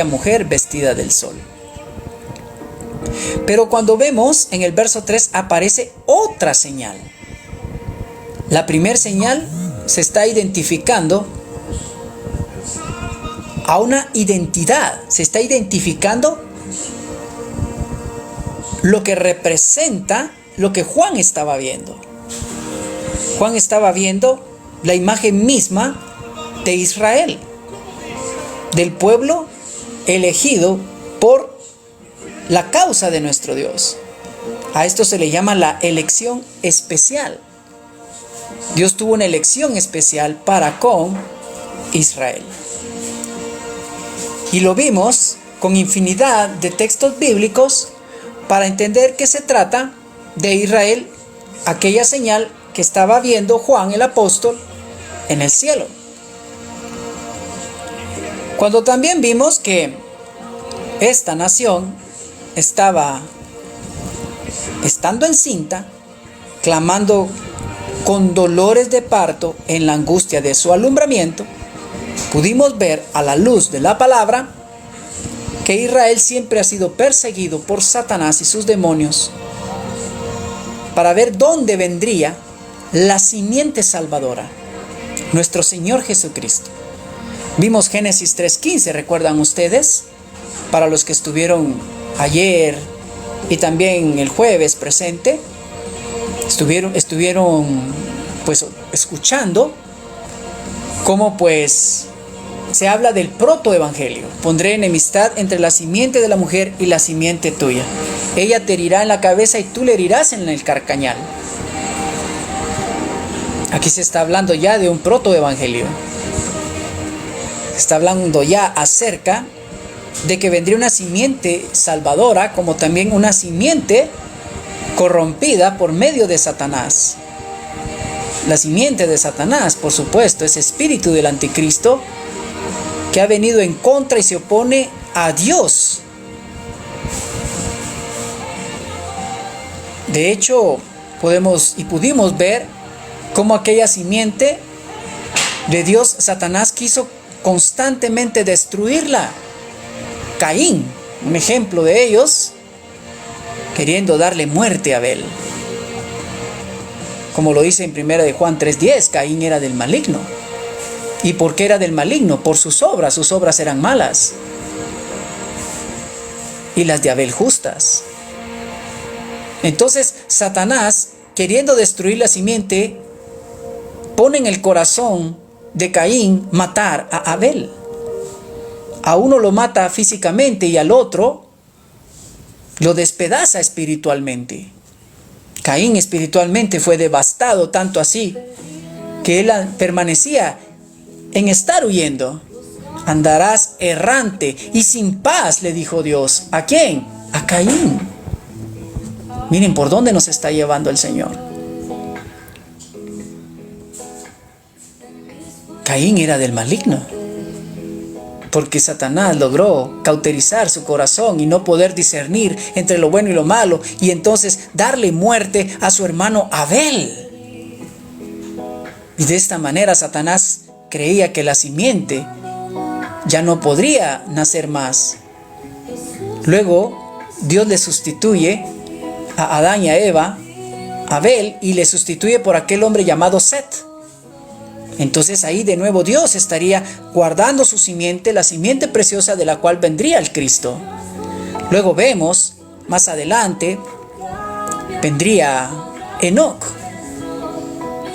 mujer vestida del sol. Pero cuando vemos en el verso 3 aparece otra señal. La primera señal se está identificando a una identidad, se está identificando lo que representa lo que Juan estaba viendo. Juan estaba viendo la imagen misma de Israel, del pueblo elegido por la causa de nuestro Dios. A esto se le llama la elección especial. Dios tuvo una elección especial para con Israel. Y lo vimos con infinidad de textos bíblicos para entender que se trata de Israel, aquella señal que estaba viendo Juan el apóstol en el cielo. Cuando también vimos que esta nación estaba estando encinta, clamando con dolores de parto en la angustia de su alumbramiento, pudimos ver a la luz de la palabra que Israel siempre ha sido perseguido por Satanás y sus demonios para ver dónde vendría la simiente salvadora, nuestro Señor Jesucristo. Vimos Génesis 3:15, ¿recuerdan ustedes? Para los que estuvieron ayer y también el jueves presente, estuvieron pues escuchando cómo pues se habla del protoevangelio. Pondré enemistad entre la simiente de la mujer y la simiente tuya. Ella te herirá en la cabeza y tú le herirás en el carcañal. Aquí se está hablando ya de un protoevangelio. Se está hablando ya acerca de que vendría una simiente salvadora, como también una simiente corrompida por medio de Satanás. La simiente de Satanás, por supuesto, es espíritu del anticristo que ha venido en contra y se opone a Dios. De hecho, pudimos ver cómo aquella simiente de Dios, Satanás, quiso constantemente destruirla. Caín, un ejemplo de ellos, queriendo darle muerte a Abel. Como lo dice en 1 de Juan 3:10, Caín era del maligno. ¿Y por qué era del maligno? Por sus obras eran malas. Y las de Abel justas. Entonces, Satanás, queriendo destruir la simiente, pone en el corazón de Caín matar a Abel. A uno lo mata físicamente y al otro lo despedaza espiritualmente. Caín espiritualmente fue devastado, tanto así que él permanecía en estar huyendo. Andarás errante y sin paz, le dijo Dios. ¿A quién? A Caín. Miren por dónde nos está llevando el Señor. Caín era del maligno, porque Satanás logró cauterizar su corazón y no poder discernir entre lo bueno y lo malo, y entonces darle muerte a su hermano Abel. Y de esta manera Satanás creía que la simiente ya no podría nacer más. Luego Dios le sustituye a Adán y a Eva, Abel, y le sustituye por aquel hombre llamado Set. Entonces ahí de nuevo Dios estaría guardando su simiente, la simiente preciosa de la cual vendría el Cristo. Luego vemos, más adelante, vendría Enoc,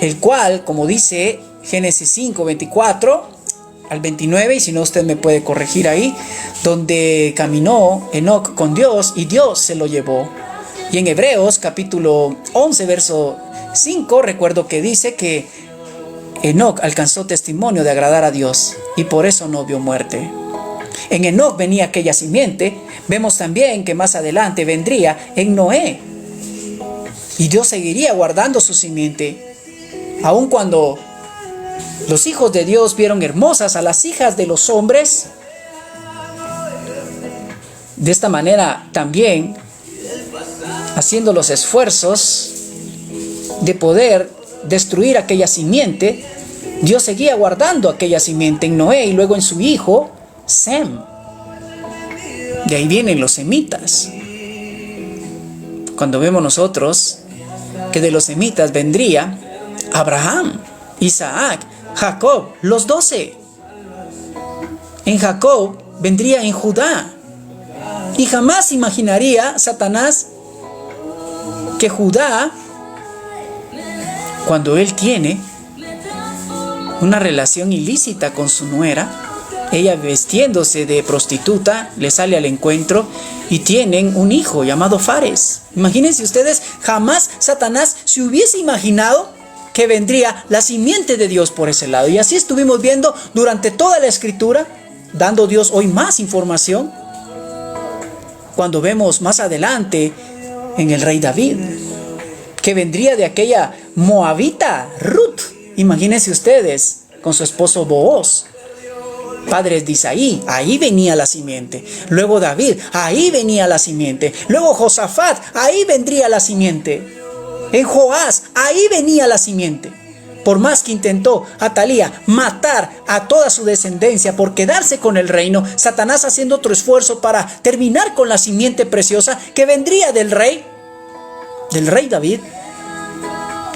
el cual, como dice Génesis 5, 24 al 29, y si no usted me puede corregir ahí, donde caminó Enoc con Dios y Dios se lo llevó. Y en Hebreos capítulo 11, verso 5, recuerdo que dice que Enoc alcanzó testimonio de agradar a Dios y por eso no vio muerte. En Enoc venía aquella simiente. Vemos también que más adelante vendría en Noé. Y Dios seguiría guardando su simiente. Aun cuando los hijos de Dios vieron hermosas a las hijas de los hombres, de esta manera también haciendo los esfuerzos de poder destruir aquella simiente, Dios seguía guardando aquella simiente en Noé y luego en su hijo Sem. De ahí vienen los semitas. Cuando vemos nosotros que de los semitas vendría Abraham, Isaac, Jacob, los 12. En Jacob vendría en Judá. Y jamás imaginaría Satanás que Judá, cuando él tiene una relación ilícita con su nuera, ella vestiéndose de prostituta, le sale al encuentro y tienen un hijo llamado Fares. Imagínense ustedes, jamás Satanás se hubiese imaginado que vendría la simiente de Dios por ese lado. Y así estuvimos viendo durante toda la escritura, dando Dios hoy más información. Cuando vemos más adelante en el rey David, que vendría de aquella moabita, Ruth. Imagínense ustedes, con su esposo Booz, padres de Isaí, ahí venía la simiente. Luego David, ahí venía la simiente. Luego Josafat, ahí vendría la simiente. En Joás, ahí venía la simiente. Por más que intentó Atalía matar a toda su descendencia por quedarse con el reino, Satanás haciendo otro esfuerzo para terminar con la simiente preciosa que vendría del rey David,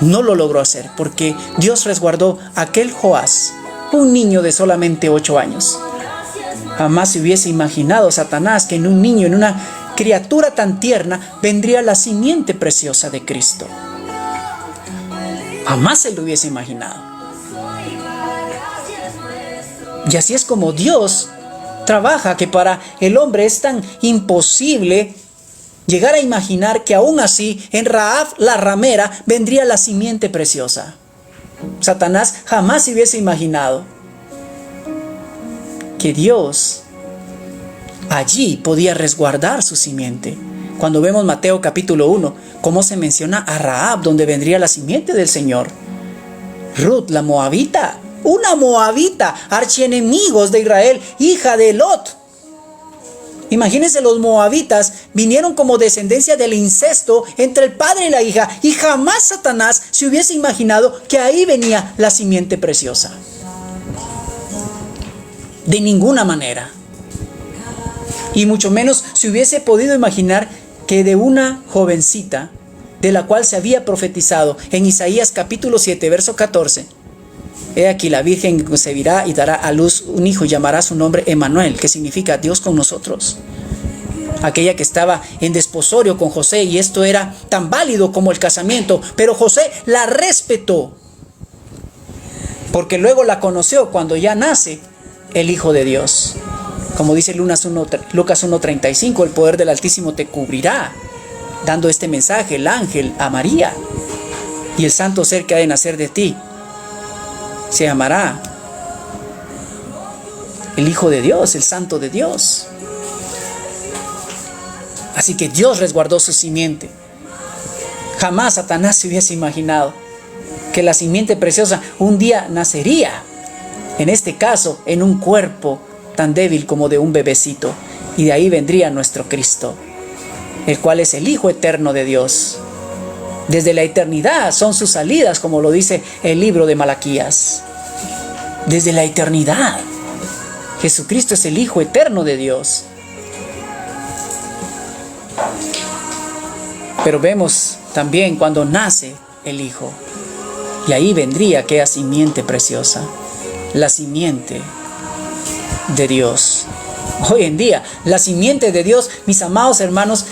no lo logró hacer, porque Dios resguardó a aquel Joás, un niño de solamente 8 años. Jamás se hubiese imaginado Satanás que en un niño, en una criatura tan tierna, vendría la simiente preciosa de Cristo. Jamás se lo hubiese imaginado. Y así es como Dios trabaja, que para el hombre es tan imposible llegar a imaginar que aún así en Rahab la ramera vendría la simiente preciosa. Satanás jamás se hubiese imaginado que Dios allí podía resguardar su simiente. Cuando vemos Mateo capítulo 1, cómo se menciona a Rahab, donde vendría la simiente del Señor. Ruth, la moabita, una moabita, archienemigos de Israel, hija de Lot. Imagínense, los moabitas vinieron como descendencia del incesto entre el padre y la hija, y jamás Satanás se hubiese imaginado que ahí venía la simiente preciosa. De ninguna manera. Y mucho menos se hubiese podido imaginar que de una jovencita, de la cual se había profetizado en Isaías capítulo 7, verso 14, he aquí la Virgen concebirá y dará a luz un hijo y llamará su nombre Emmanuel, que significa Dios con nosotros. Aquella que estaba en desposorio con José, y esto era tan válido como el casamiento, pero José la respetó, porque luego la conoció cuando ya nace el Hijo de Dios. Como dice Lucas 1:35, el poder del Altísimo te cubrirá, dando este mensaje el ángel a María. Y el santo ser que ha de nacer de ti se llamará el Hijo de Dios, el Santo de Dios. Así que Dios resguardó su simiente. Jamás Satanás se hubiese imaginado que la simiente preciosa un día nacería, en este caso, en un cuerpo tan débil como de un bebecito, y de ahí vendría nuestro Cristo, el cual es el Hijo eterno de Dios. Desde la eternidad son sus salidas, como lo dice el libro de Malaquías. Desde la eternidad, Jesucristo es el Hijo eterno de Dios. Pero vemos también cuando nace el Hijo, y ahí vendría aquella simiente preciosa, la simiente de Dios. Hoy en día, la simiente de Dios, mis amados hermanos,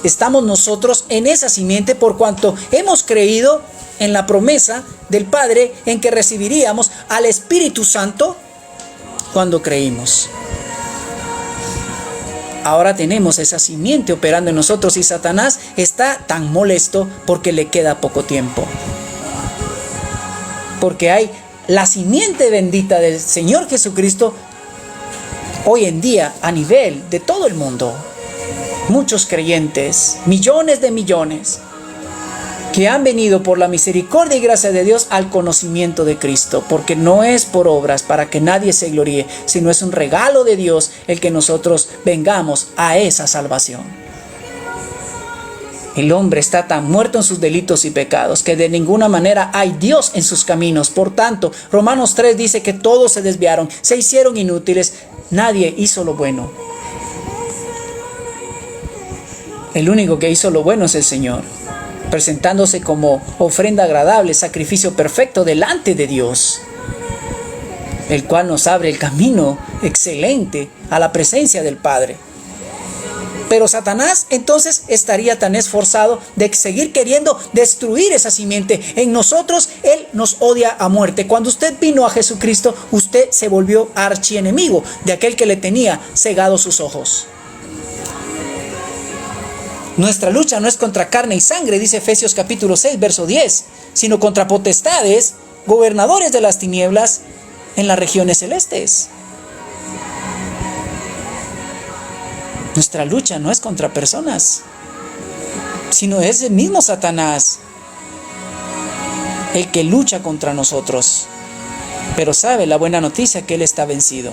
estamos nosotros en esa simiente por cuanto hemos creído en la promesa del Padre en que recibiríamos al Espíritu Santo cuando creímos. Ahora tenemos esa simiente operando en nosotros, y Satanás está tan molesto porque le queda poco tiempo. Porque hay la simiente bendita del Señor Jesucristo hoy en día a nivel de todo el mundo. Muchos creyentes, millones de millones, que han venido por la misericordia y gracia de Dios al conocimiento de Cristo, porque no es por obras para que nadie se gloríe, sino es un regalo de Dios el que nosotros vengamos a esa salvación. El hombre está tan muerto en sus delitos y pecados que de ninguna manera hay Dios en sus caminos. Por tanto, Romanos 3 dice que todos se desviaron, se hicieron inútiles, nadie hizo lo bueno. El único que hizo lo bueno es el Señor, presentándose como ofrenda agradable, sacrificio perfecto delante de Dios, el cual nos abre el camino excelente a la presencia del Padre. Pero Satanás entonces estaría tan esforzado de seguir queriendo destruir esa simiente en nosotros. Él nos odia a muerte. Cuando usted vino a Jesucristo, usted se volvió archienemigo de aquel que le tenía cegados sus ojos. Nuestra lucha no es contra carne y sangre, dice Efesios capítulo 6, verso 10, sino contra potestades, gobernadores de las tinieblas en las regiones celestes. Nuestra lucha no es contra personas, sino es el mismo Satanás el que lucha contra nosotros. Pero sabe la buena noticia que Él está vencido.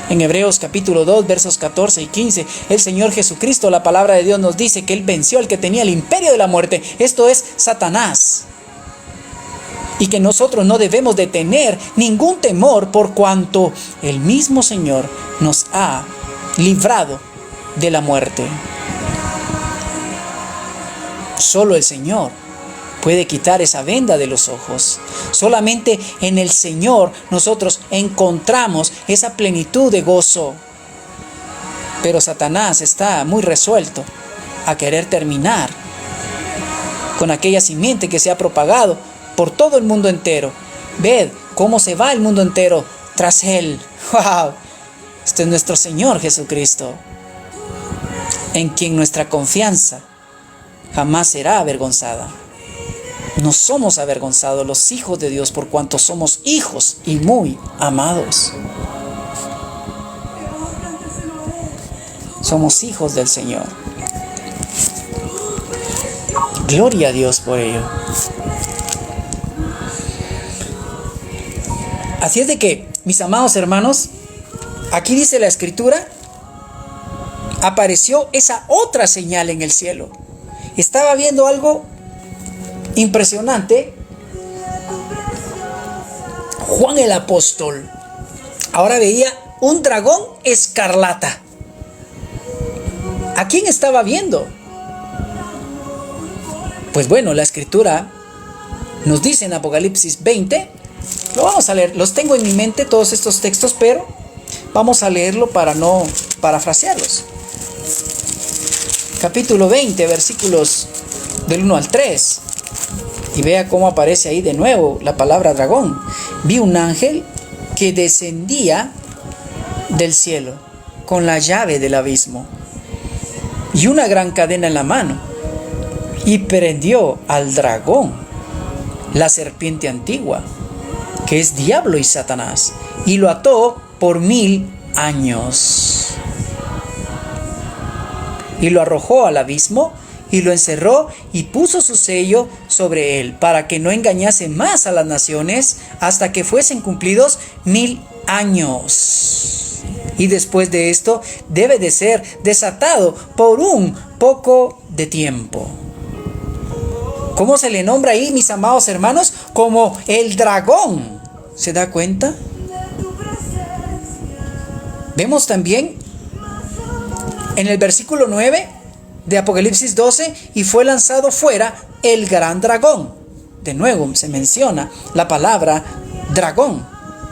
En Hebreos capítulo 2, versos 14 y 15, el Señor Jesucristo, la palabra de Dios nos dice que Él venció al que tenía el imperio de la muerte, esto es Satanás. Y que nosotros no debemos de tener ningún temor por cuanto el mismo Señor nos ha librado de la muerte. Solo el Señor puede quitar esa venda de los ojos. Solamente en el Señor nosotros encontramos esa plenitud de gozo. Pero Satanás está muy resuelto a querer terminar con aquella simiente que se ha propagado por todo el mundo entero. Ved cómo se va el mundo entero tras Él. ¡Wow! Este es nuestro Señor Jesucristo, en quien nuestra confianza jamás será avergonzada. No somos avergonzados los hijos de Dios por cuanto somos hijos y muy amados. Somos hijos del Señor. Gloria a Dios por ello. Así es de que, mis amados hermanos, aquí dice la Escritura, apareció esa otra señal en el cielo. Estaba viendo algo impresionante. Juan el apóstol ahora veía un dragón escarlata. ¿A quién estaba viendo? Pues bueno, la Escritura nos dice en Apocalipsis 20, lo vamos a leer, los tengo en mi mente todos estos textos, pero vamos a leerlo para no parafrasearlos. Capítulo 20, versículos del 1 al 3. Y vea cómo aparece ahí de nuevo la palabra dragón. Vi un ángel que descendía del cielo con la llave del abismo y una gran cadena en la mano, y prendió al dragón, la serpiente antigua, que es diablo y Satanás, y lo ató por 1000 años. Y lo arrojó al abismo, y lo encerró, y puso su sello sobre él, para que no engañase más a las naciones, hasta que fuesen cumplidos 1000 años. Y después de esto, debe de ser desatado por un poco de tiempo. ¿Cómo se le nombra ahí, mis amados hermanos? Como el dragón. ¿Se da cuenta? Vemos también en el versículo 9 de Apocalipsis 12, y fue lanzado fuera el gran dragón. De nuevo se menciona la palabra dragón,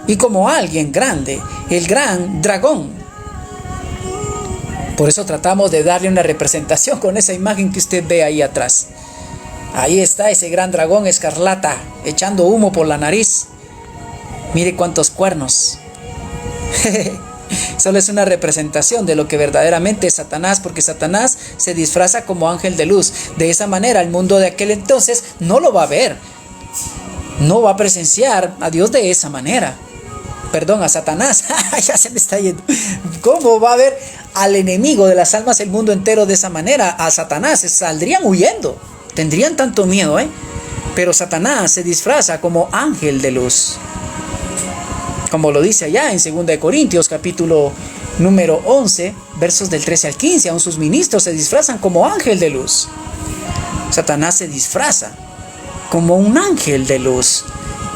y como alguien grande, el gran dragón. Por eso tratamos de darle una representación con esa imagen que usted ve ahí atrás. Ahí está ese gran dragón escarlata, echando humo por la nariz. Mire cuántos cuernos. Solo es una representación de lo que verdaderamente es Satanás, porque Satanás se disfraza como ángel de luz. De esa manera el mundo de aquel entonces no lo va a ver, no va a presenciar a Dios de esa manera. Perdón, a Satanás. Ya se me está yendo. ¿Cómo va a ver al enemigo de las almas el mundo entero de esa manera? A Satanás saldrían huyendo, tendrían tanto miedo, Pero Satanás se disfraza como ángel de luz, como lo dice allá en 2 Corintios capítulo número 11, versos del 13 al 15. Aún sus ministros se disfrazan como ángel de luz. Satanás se disfraza como un ángel de luz.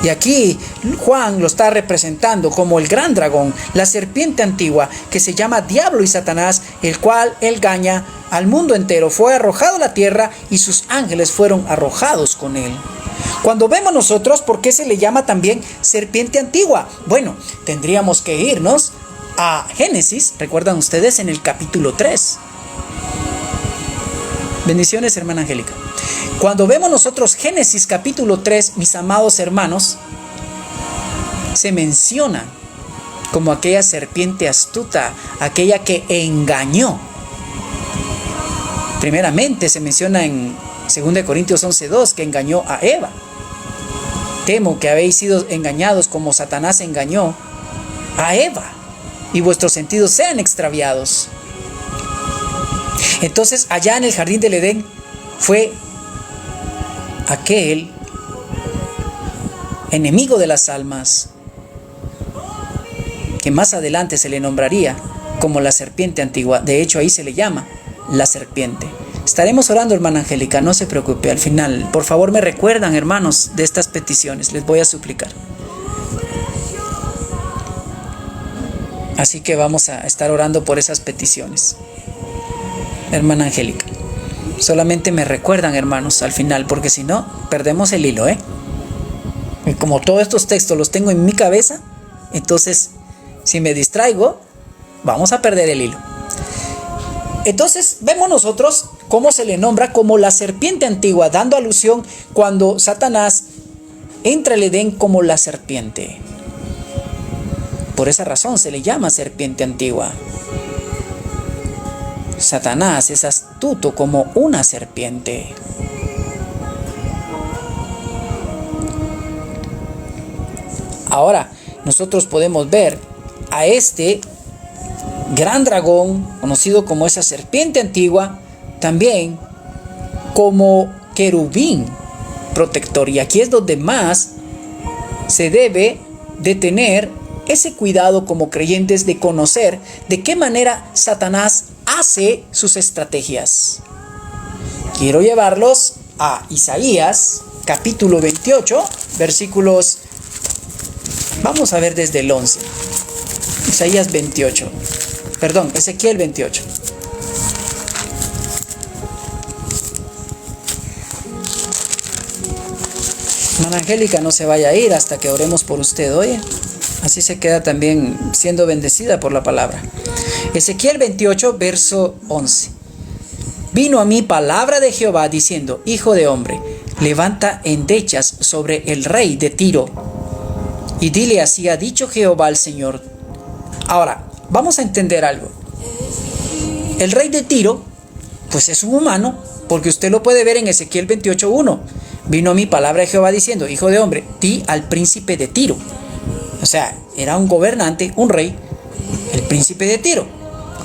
Y aquí Juan lo está representando como el gran dragón, la serpiente antigua, que se llama Diablo y Satanás, el cual engaña al mundo entero. Fue arrojado a la tierra y sus ángeles fueron arrojados con él. Cuando vemos nosotros, ¿por qué se le llama también serpiente antigua? Bueno, tendríamos que irnos a Génesis, recuerdan ustedes, en el capítulo 3. Bendiciones, hermana Angélica. Cuando vemos nosotros Génesis capítulo 3, mis amados hermanos, se menciona como aquella serpiente astuta, aquella que engañó. Primeramente se menciona en 2 Corintios 11:2 que engañó a Eva. Temo que habéis sido engañados como Satanás engañó a Eva y vuestros sentidos sean extraviados. Entonces, allá en el jardín del Edén fue aquel enemigo de las almas que más adelante se le nombraría como la serpiente antigua. De hecho, ahí se le llama la serpiente. Estaremos orando, hermana Angélica, no se preocupe. Al final, por favor, me recuerdan, hermanos, de estas peticiones. Les voy a suplicar. Así que vamos a estar orando por esas peticiones, hermana Angélica. Solamente me recuerdan, hermanos, al final, porque si no, perdemos el hilo, Y como todos estos textos los tengo en mi cabeza, entonces, si me distraigo, vamos a perder el hilo. Entonces, vemos nosotros cómo se le nombra como la serpiente antigua, dando alusión cuando Satanás entra al Edén como la serpiente. Por esa razón se le llama serpiente antigua. Satanás es astuto como una serpiente. Ahora, nosotros podemos ver a este gran dragón, conocido como esa serpiente antigua, también como querubín protector. Y aquí es donde más se debe de tener ese cuidado como creyentes de conocer de qué manera Satanás hace sus estrategias. Quiero llevarlos a Isaías capítulo 28, versículos, vamos a ver desde el 11. Isaías 28, perdón, Ezequiel 28. Hermana Angélica, no se vaya a ir hasta que oremos por usted, oye. Así se queda también siendo bendecida por la palabra. Ezequiel 28, verso 11. Vino a mí palabra de Jehová diciendo: Hijo de hombre, levanta endechas sobre el rey de Tiro y dile: así ha dicho Jehová el Señor. Ahora, vamos a entender algo. El rey de Tiro, pues es un humano, porque usted lo puede ver en Ezequiel 28:1. Vino a mí palabra de Jehová diciendo: Hijo de hombre, di al príncipe de Tiro. O sea, era un gobernante, un rey, el príncipe de Tiro.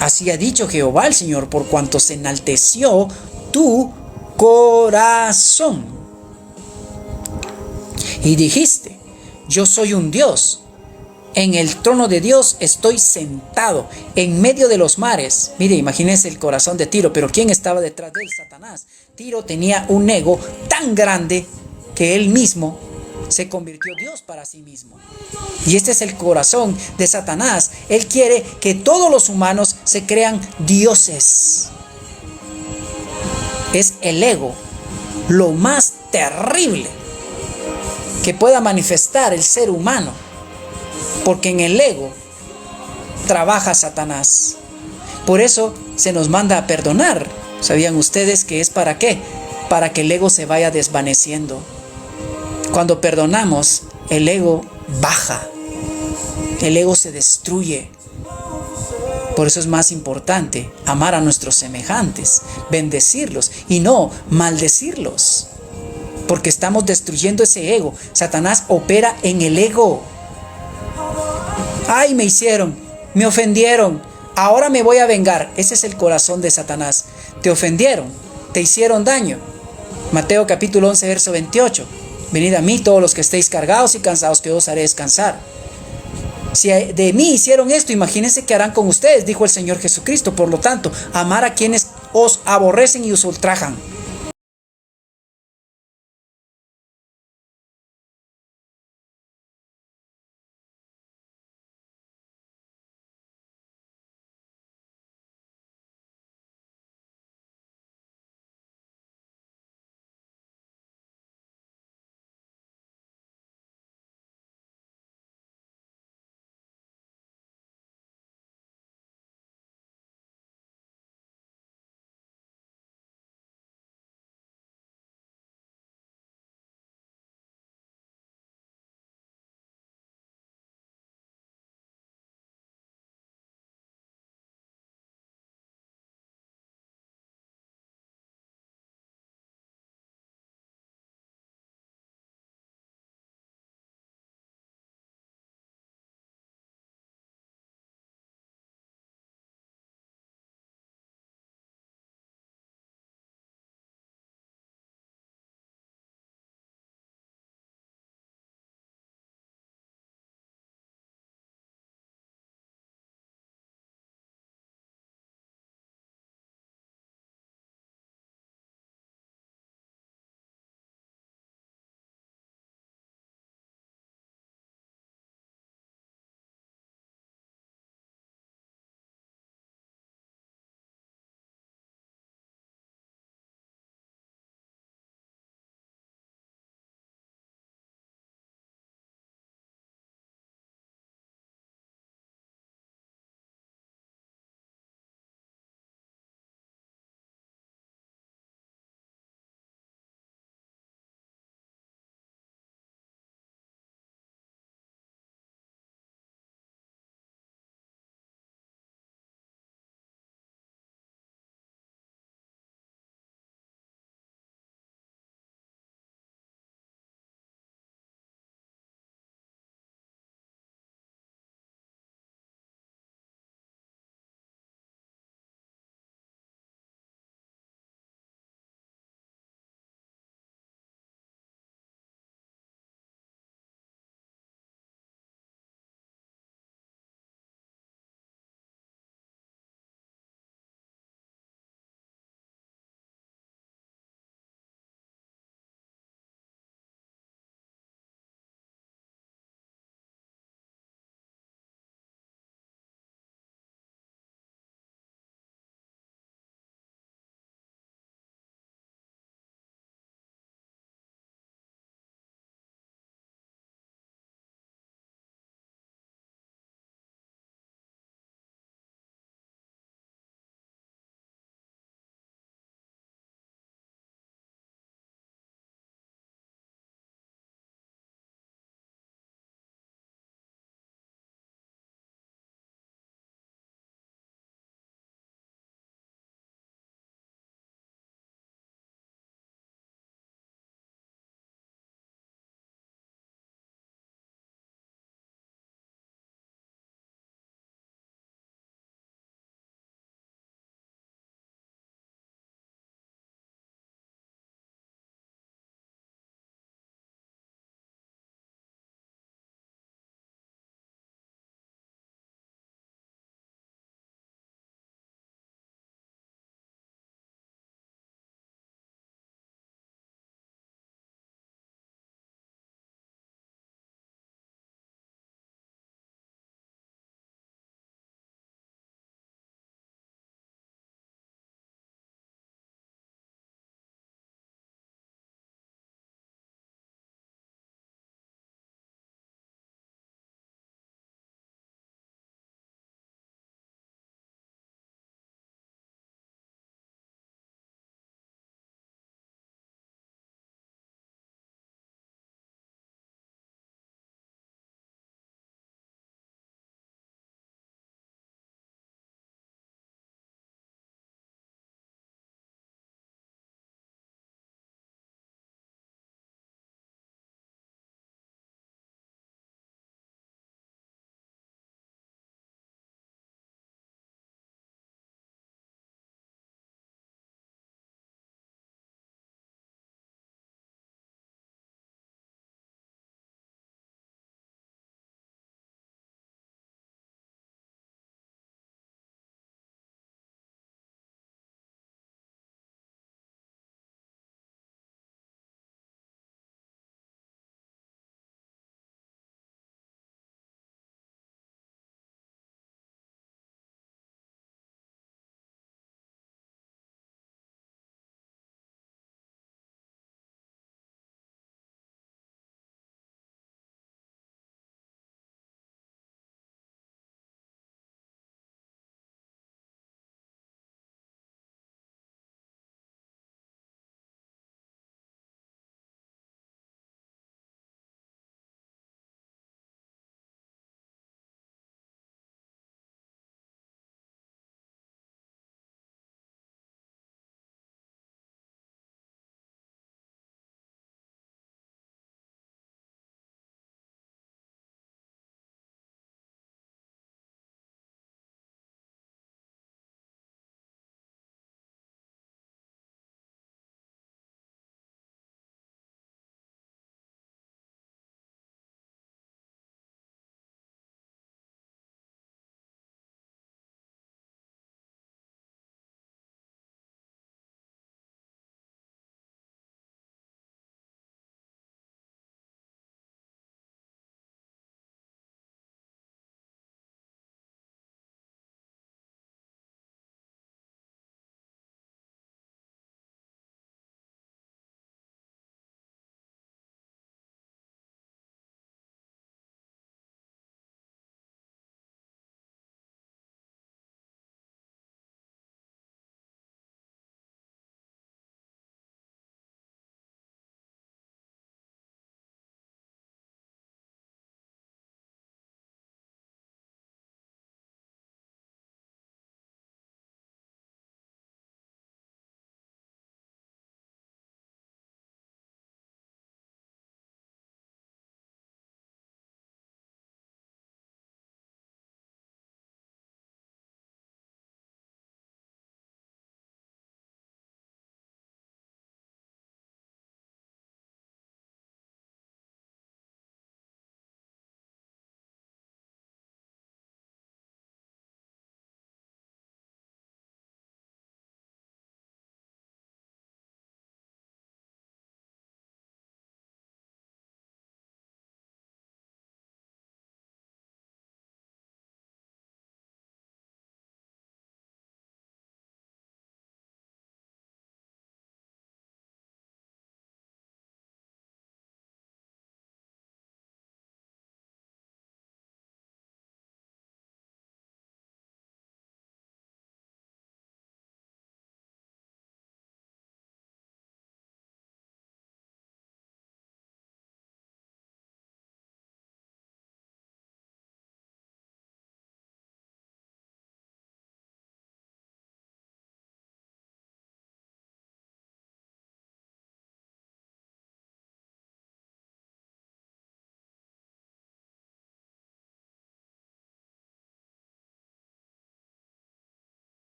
Así ha dicho Jehová el Señor, por cuanto se enalteció tu corazón. Y dijiste: yo soy un Dios. En el trono de Dios estoy sentado en medio de los mares. Mire, imagínense el corazón de Tiro, pero ¿quién estaba detrás de él? Satanás. Tiro tenía un ego tan grande que él mismo se convirtió Dios para sí mismo. Y este es el corazón de Satanás. Él quiere que todos los humanos se crean dioses. Es el ego lo más terrible que pueda manifestar el ser humano, porque en el ego trabaja Satanás. Por eso se nos manda a perdonar. ¿Sabían ustedes que es para qué? Para que el ego se vaya desvaneciendo. Cuando perdonamos, el ego baja, el ego se destruye. Por eso es más importante amar a nuestros semejantes, bendecirlos y no maldecirlos, porque estamos destruyendo ese ego. Satanás opera en el ego. Ay, me hicieron, me ofendieron, ahora me voy a vengar. Ese es el corazón de Satanás. Te ofendieron, te hicieron daño. Mateo capítulo 11, verso 28. Venid a mí todos los que estéis cargados y cansados, que os haré descansar. Si de mí hicieron esto, imagínense qué harán con ustedes, dijo el Señor Jesucristo. Por lo tanto, amar a quienes os aborrecen y os ultrajan.